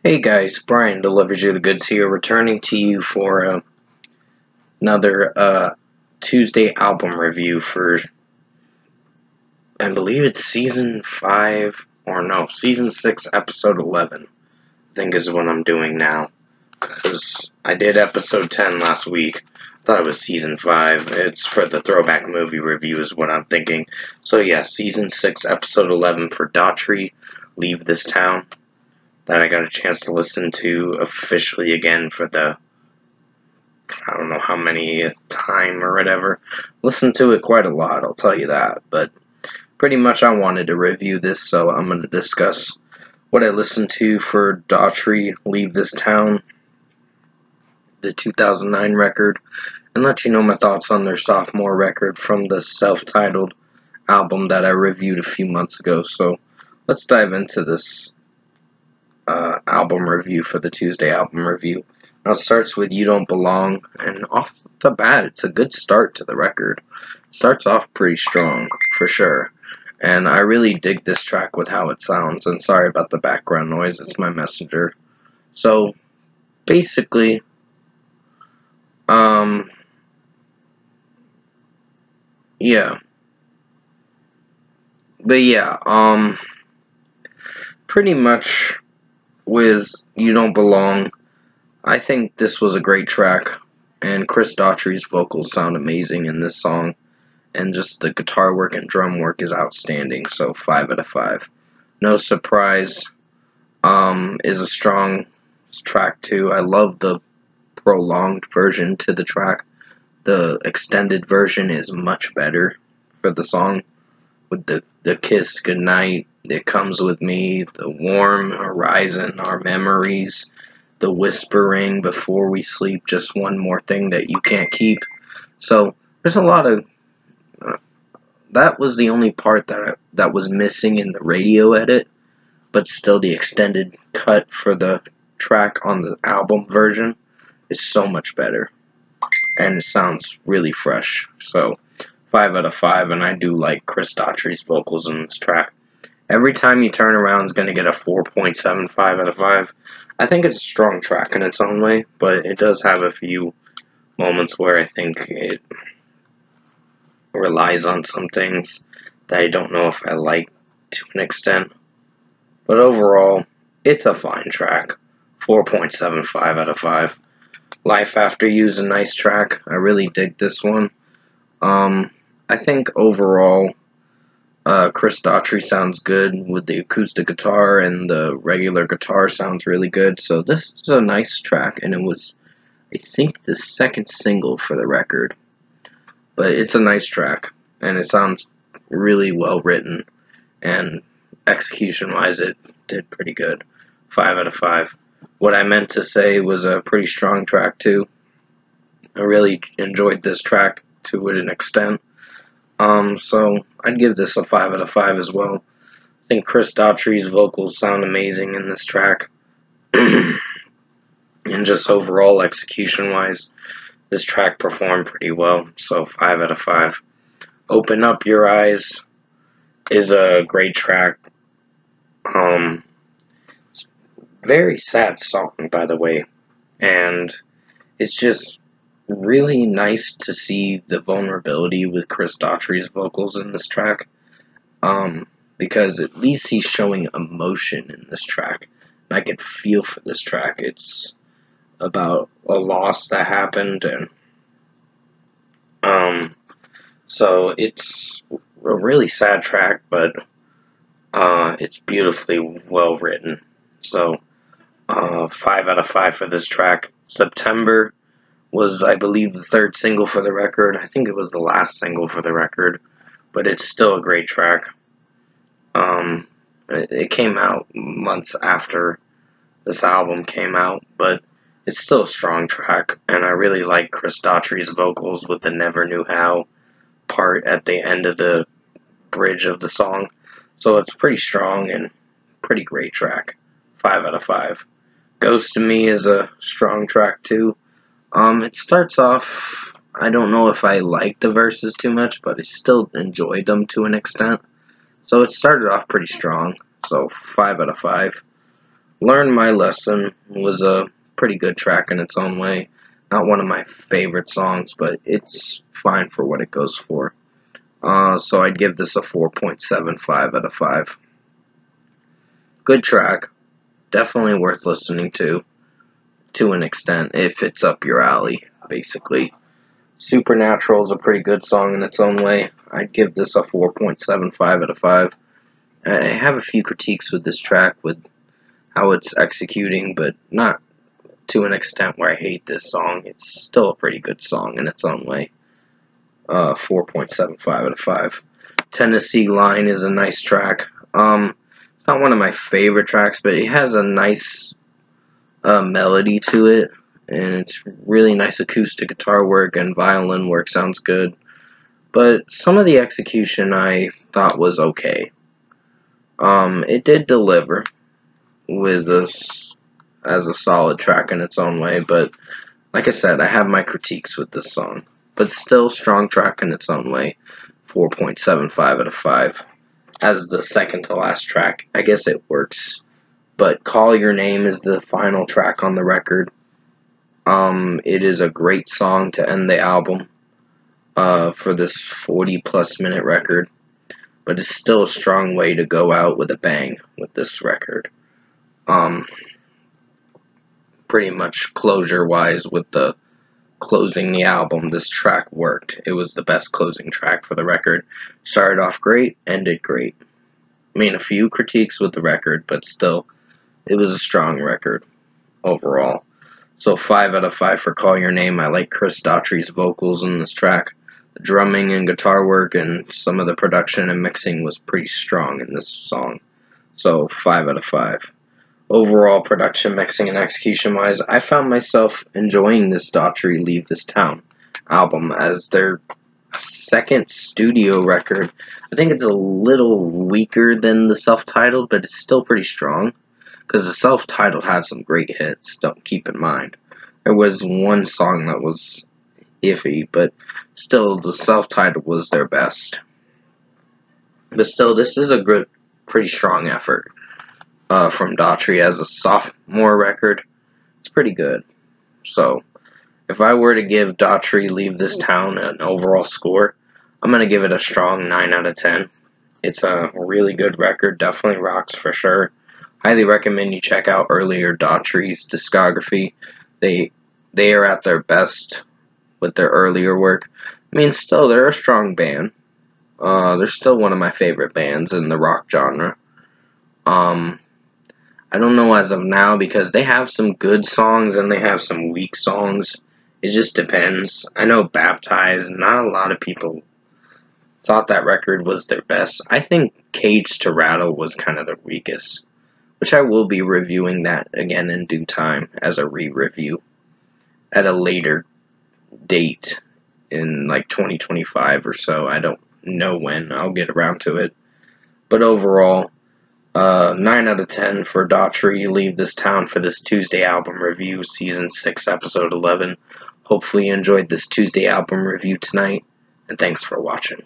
Hey guys, Brian delivers you the goods here, returning to you for another Tuesday album review for, I believe it's season 5, or no, season 6, episode 11, I think is what I'm doing now, because I did episode 10 last week. I thought it was season 5, it's for the throwback movie review is what I'm thinking. So yeah, season 6, episode 11 for Daughtry, Leave This Town, that I got a chance to listen to officially again for the, I don't know how many time or whatever. Listened to it quite a lot, I'll tell you that. But pretty much I wanted to review this, so I'm going to discuss what I listened to for Daughtry, Leave This Town, the 2009 record, and let you know my thoughts on their sophomore record from the self-titled album that I reviewed a few months ago. So let's dive into this album review for the Tuesday album review. Now it starts with You Don't Belong, and off the bat, it's a good start to the record. It starts off pretty strong, for sure. And I really dig this track with how it sounds, and sorry about the background noise, it's my messenger. So, basically, yeah. But yeah, pretty much with You Don't Belong, I think this was a great track, and Chris Daughtry's vocals sound amazing in this song, and just the guitar work and drum work is outstanding, so 5 out of 5. No Surprise is a strong track too. I love the prolonged version to the track. The extended version is much better for the song, with the kiss goodnight, It Comes With Me, the warm horizon, our memories, the whispering before we sleep, just one more thing that you can't keep. So there's a lot of that was the only part that was missing in the radio edit, but still the extended cut for the track on the album version is so much better, and it sounds really fresh. So 5 out of 5, and I do like Chris Daughtry's vocals in this track. Every Time You Turn Around is going to get a 4.75 out of 5. I think it's a strong track in its own way, but it does have a few moments where I think it relies on some things that I don't know if I like to an extent. But overall, it's a fine track. 4.75 out of 5. Life After You is a nice track. I really dig this one. I think overall, Chris Daughtry sounds good with the acoustic guitar, and the regular guitar sounds really good. So this is a nice track, and it was, I think, the second single for the record. But it's a nice track, and it sounds really well written, and execution-wise, it did pretty good. 5 out of 5. What I meant to say was a pretty strong track, too. I really enjoyed this track to an extent. So I'd give this a 5 out of 5 as well. I think Chris Daughtry's vocals sound amazing in this track. And just overall execution-wise, this track performed pretty well, so 5 out of 5. Open Up Your Eyes is a great track. It's a very sad song, by the way, and it's just really nice to see the vulnerability with Chris Daughtry's vocals in this track, because at least he's showing emotion in this track, and I could feel for this track. It's about a loss that happened, and so it's a really sad track, but it's beautifully well written. So 5 out of 5 for this track. September was, I believe, the third single for the record. I think it was the last single for the record, but it's still a great track. It came out months after this album came out, but it's still a strong track, and I really like Chris Daughtry's vocals with the Never Knew How part at the end of the bridge of the song. So it's pretty strong and pretty great track. 5 out of 5. Ghost of Me is a strong track too. It starts off, I don't know if I like the verses too much, but I still enjoyed them to an extent. So it started off pretty strong, so 5 out of 5. Learn My Lesson was a pretty good track in its own way. Not one of my favorite songs, but it's fine for what it goes for. So I'd give this a 4.75 out of 5. Good track. Definitely worth listening to an extent, if it's up your alley, basically. Supernatural is a pretty good song in its own way. I'd give this a 4.75 out of 5. I have a few critiques with this track, with how it's executing, but not to an extent where I hate this song. It's still a pretty good song in its own way. 4.75 out of 5. Tennessee Line is a nice track. It's not one of my favorite tracks, but it has a nice melody to it, and it's really nice acoustic guitar work and violin work. Sounds good, but some of the execution I thought was okay. It did deliver with us as a solid track in its own way, but like I said, I have my critiques with this song, but still strong track in its own way. 4.75 out of 5. As the second to last track, I guess it works. But Call Your Name is the final track on the record. It is a great song to end the album for this 40-plus minute record. But it's still a strong way to go out with a bang with this record. Pretty much closure-wise, with the closing the album, this track worked. It was the best closing track for the record. Started off great, ended great. I mean, a few critiques with the record, but still, it was a strong record overall. So 5 out of 5 for Call Your Name. I like Chris Daughtry's vocals in this track. The drumming and guitar work and some of the production and mixing was pretty strong in this song. So 5 out of 5. Overall production, mixing, and execution-wise, I found myself enjoying this Daughtry Leave This Town album as their second studio record. I think it's a little weaker than the self-titled, but it's still pretty strong, because the self-titled had some great hits. Don't keep in mind, there was one song that was iffy, but still the self-titled was their best. But still, this is a good, pretty strong effort from Daughtry as a sophomore record. It's pretty good. So if I were to give Daughtry Leave This Town an overall score, I'm going to give it a strong 9 out of 10. It's a really good record, definitely rocks for sure. Highly recommend you check out earlier Daughtry's discography. They are at their best with their earlier work. I mean, still, they're a strong band. They're still one of my favorite bands in the rock genre. I don't know as of now, because they have some good songs and they have some weak songs. It just depends. I know Baptized, not a lot of people thought that record was their best. I think Cage to Rattle was kind of the weakest, which I will be reviewing that again in due time as a re-review at a later date in like 2025 or so. I don't know when I'll get around to it. But overall, 9 out of 10 for Daughtry Leave This Town for this Tuesday album review, Season 6, Episode 11. Hopefully you enjoyed this Tuesday album review tonight, and thanks for watching.